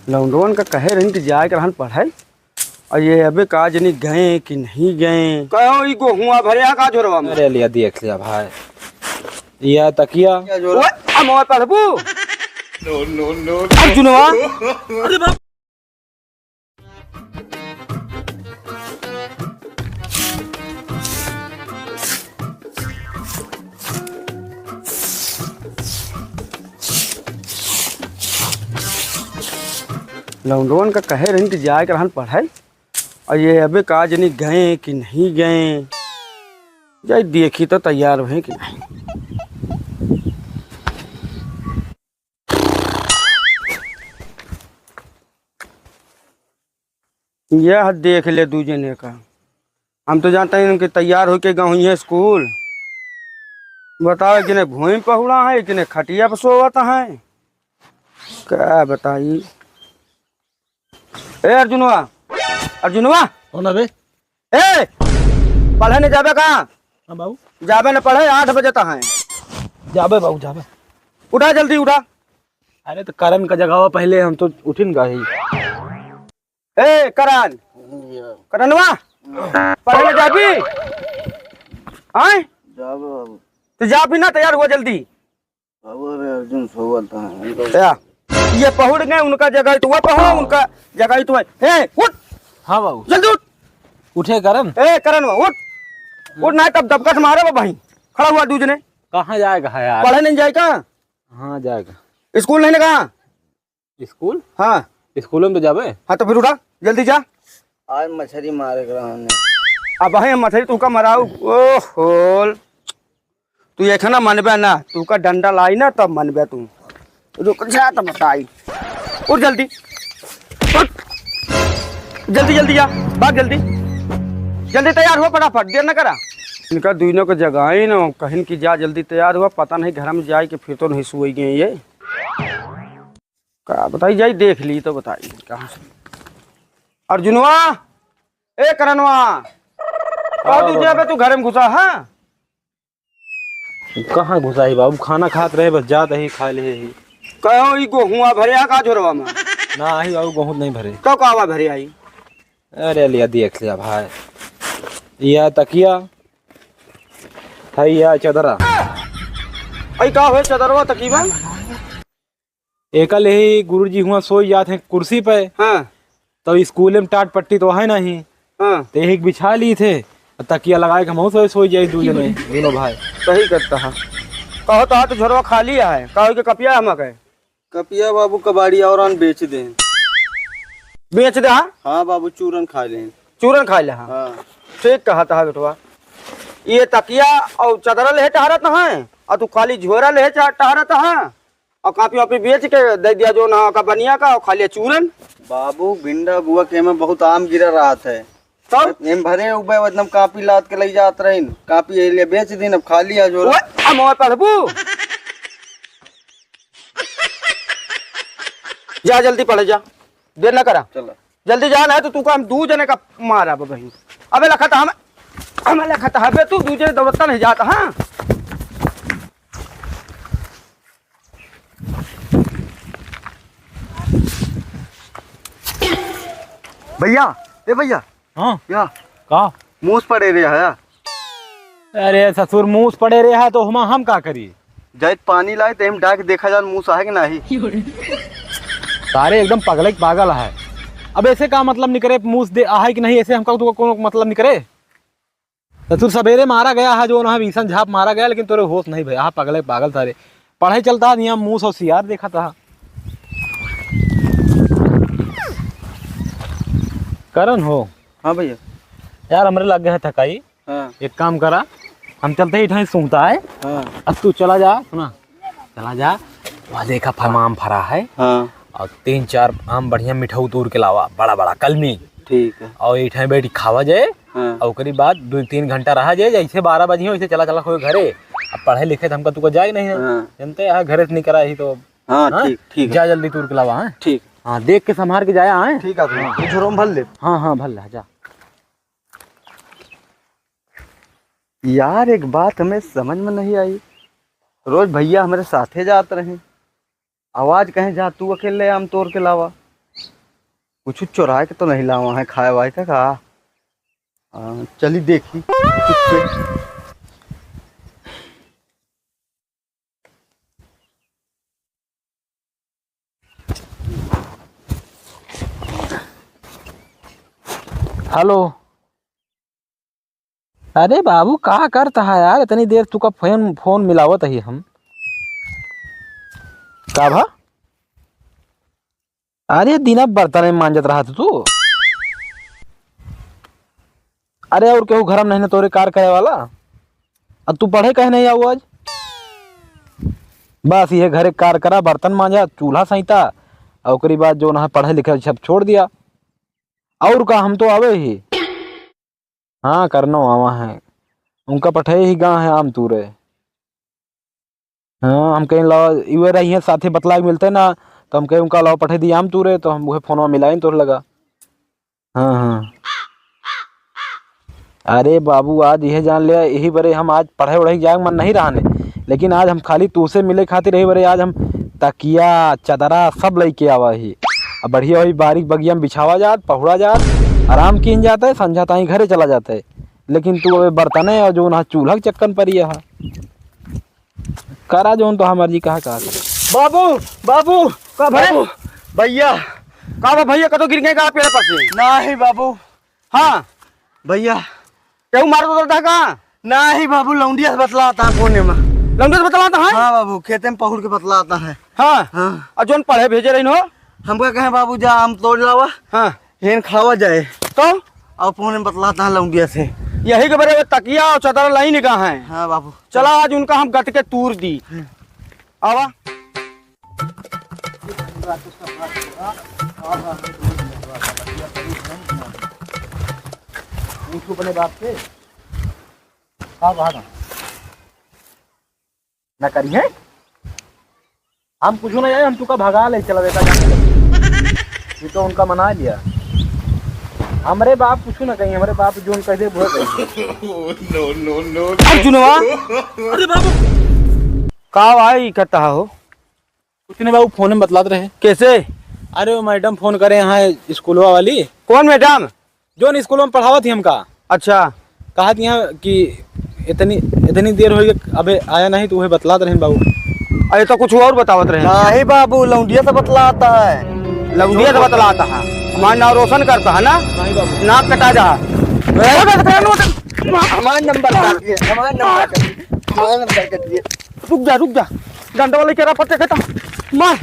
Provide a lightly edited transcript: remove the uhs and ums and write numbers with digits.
लौंडवन का कहे रही कि जाए रहन पढ़ाई और ये अबे का जनी गए कि नहीं गए कहो ई गोहुआ भरिया का जोरवा में। अरे लिया देख लिया भाई या तकिया ओए अमोय पढ़बू नो नो नो अर्जुनवा अरे बाप लौंडवन का कहे रही कि जाए रहन पढ़ाई और ये अबे का जनी गए कि नहीं गए जाए देखी तो तैयार हैं कि नहीं। यह देख ले दू जने का हम तो जानते हैं कि तैयार होके गए हैं स्कूल। बताओ कि भूमि पहुड़ा है कि खटिया पर सोवत है क्या बताइए। ए अर्जुनवा अर्जुनवा कौन अबे ए पढ़े नहीं जाबे कहाँ बाबू जाबे न पढ़े 8 बजे तक है जाबे बाबू जाबे उठा जल्दी उठा। अरे तो करण का जगह पहले हम तो उठिन गए ए करण करणवा पढ़े न जाबी आए जाबे बाबू तो जा भी ना तैयार हुआ जल्दी बाबू अरे अर्जुन सोवता है या ये पहुड़ गए उनका जगह तो वह पहुड़ा उनका जगह तो है उठ हाँ बाबू जल्दी उठ उठे करण ए करण उठ उठ ना तब दबकट मारे वो भाई खड़ा हुआ दूजने कहाँ जाएगा है यार पढ़े नहीं जाएगा हाँ जाएगा स्कूल नहीं ना कहा स्कूल हाँ स्कूल में तो जाबे हाँ तो फिर उठा जल्दी जा आज मछली मारे रहने अब है मछली तू का मराऊ ओ होल तू ये खाना मनबे ना तू का डंडा लाई ना तब मनबे तू रुक जा तब बताई उठ जल्दी उठ जल्दी जल्दी जा भाग जल्दी जल्दी तैयार हो फटाफट देर न करा। इनका दोनों को जगह ही ना कहीं की जा जल्दी तैयार हुआ पता नहीं घर में जाए कि फिर तो नहीं सोई गए ये क्या बताई जाई देख ली तो बताई कहाँ से। अर्जुनवा ए करणवा तू घर में घुसा है कहाँ घुसा ही बाबू खाना खात रहे बस जात ही खा ले ही कहो ई गोहुआ भरिया का जोरवा में ना ही बाबू बहुत नहीं भरे कब कावा भरे आई। अरे लिया देख लिया भाई या तकिया है या चदरा आई का हो चदरवा तकीबा एकल ही गुरुजी हुआ सोई जाते हैं कुर्सी पे हाँ तो स्कूल में टाट पट्टी तो है नहीं हाँ तो एक बिछा ली थे तकिया लगाए के हम सोई जाए दूजने दोनों भाई सही करता है कहो तो हाथ झोरवा खाली है कहो कि कपिया हम कहे कपिया बाबू कबाड़ी और बेच दे बेच दे हाँ बाबू चूरन खा ले चूरन खा ले हाँ ठीक कहा था बेटवा ये तकिया और चदरा ले टहरत है और तू खाली झोरा ले टहरत है और कापी वापी बेच के दे दिया जो ना का बनिया का और खाली चूरन। बाबू भिंडा बुआ के में बहुत आम गिरा रहा था तब एम भरे उबे एकदम कापी लाद के ले जात रही कापी ये लिए बेच दिन अब खा लिया जो अमोय पढ़बू जा जल्दी पढ़ जा देर न करा चलो जल्दी जाना है तो तू का हम दू जने का मारा बही अबे लखत हमें लखत है तू दूसरे दौड़ता नहीं जाता। हाँ भैया ए भैया हाँ क्या का मूस पड़े रे है अरे ससुर मुँह पड़े रहे है तो हम का करिए जाइत पानी लाए तो हम डाक देखा जान मूस है कि नहीं सारे एकदम पगले पागल है। अब ऐसे का मतलब नहीं करे मुँह दे आहे कि नहीं ऐसे हमका तो कोनो मतलब नहीं करे। ससुर सवेरे मारा गया है जो ना भीषण झाप मारा गया लेकिन तोरे होश नहीं भैया पगले पागल सारे पढ़ाई चलता है मुँह और सियार देखा था करण हो। हाँ भैया यार हमरे लग गया है थकाई हाँ एक काम करा हम चलते ही ढाई सूंघता है हाँ अब तू चला जा सुना चला जा वहाँ देखा आम फरा है हाँ और 3-4 आम बढ़िया मिठाऊ तोड़ के लावा बड़ा बड़ा कलमी ठीक है और एक बैठ खावा जाए हाँ और उसके बाद 2-3 घंटा रहा जाए जैसे 12 बजे वैसे चला चला कोई घरे अब पढ़े लिखे तो हमका तू जाए नहीं है हाँ जानते यहाँ घरे से नहीं करा ही तो हाँ हाँ? ठीक ठीक जा जल्दी तोड़ के लावा है ठीक हाँ देख के संभाल के जाया है ठीक है झोरों भर ले हाँ हाँ भल जा यार एक बात हमें समझ में नहीं आई रोज भैया हमारे साथे जाते रहे आवाज कहीं जा तू अकेले आम तोड़ के लावा कुछ चुराए के तो नहीं लावा है, खाए वाए का का। चली देखी चुपके। हेलो। अरे बाबू कहा करता है यार, इतनी देर तू का फोन फोन मिलावत ही हम का भा। अरे दिन अब बर्तन मांजत रहा था तू। अरे और केहू घर में नहीं ना तोरे कार करे वाला। अब तू पढ़े कहे नहीं आओ आज। बस ये घरे कार करा, बर्तन मांजा, चूल्हा सहिता और ओकरी बाद जो ना पढ़े लिखे सब छोड़ दिया। और का हम तो आवे ही। हाँ करनो आवा है, उनका पठे ही गाँव है आम तूरे। हाँ हम कहीं लाओ इवे रही है साथे बतला मिलते ना, तो हम कहीं उनका लाओ पठे दी आम तूरे, तो हम वह फोनवा मिलाइन तो लगा। हाँ हाँ। अरे बाबू आज यह जान लिया, यही बरे हम आज पढ़े वढ़े जाए मन नहीं रहने, लेकिन आज हम खाली तू से मिले खातिर यही बरे आज हम तकिया चदरा सब लेके आवा ही। अब बढ़िया वही बारीक बगिया में बिछावा जात, पहुड़ा जात, आराम किन जाता है, संझा ताई घरे चला जाता है। लेकिन तू अबे बर्तने और जो ना चूल्हा के चक्कन पर ही है करा जो तो हमारी कहा कहा। बाबू बाबू का भाई भैया का बा भैया कतो गिर गए का पेड़ पर से? नहीं बाबू। हाँ भैया केहू मार दो था का? नहीं बाबू, लौंडिया से बतलाता है फोने में। लंगड़े बतला था। हाँ बाबू, खेते में पहुड़ के बतलाता है। हाँ हाँ और जोन पढ़े भेजे रही हो। हमको कहे बाबू जा आम तोड़ लावा, हाँ हेन खावा जाए, तो और फोने में बतलाता है लौंडिया से। यही के बरे तकिया और चदरा लाई निकाह है। हाँ बाबू चला आज उनका हम गट के तूर दी। आवा अपने बाप से हाँ भागा ना करी है। हम कुछ ना जाए, हम तुका भगा ले चला देता जाने ये तो उनका मना लिया। हमारे बाप कुछ ना कहीं, हमारे बाप जो कह दे बहुत जुनवा। अरे बाबू का भाई कहता हो? कुछ नहीं बाबू, फोन में बतलाते रहे। कैसे? अरे वो मैडम फोन करे यहाँ स्कूलवा वाली, कौन मैडम? जो स्कूल में पढ़ावा थी हमका। अच्छा कहा थी यहाँ कि इतनी देर हो गई अबे आया नहीं, तो वही बतलाते रहे बाबू। अरे तो कुछ और बतावत रहे। नहीं बाबू, लौंडिया से बतलाता है। लौंडिया से बतलाता है, हमारा नाम रोशन करता है ना। नहीं बाबू, नाक कटा जा। हमारा नंबर काट दिए, हमारा नंबर काट दिए। रुक जा डंडा वाले के रहा पत्ते खाता मार।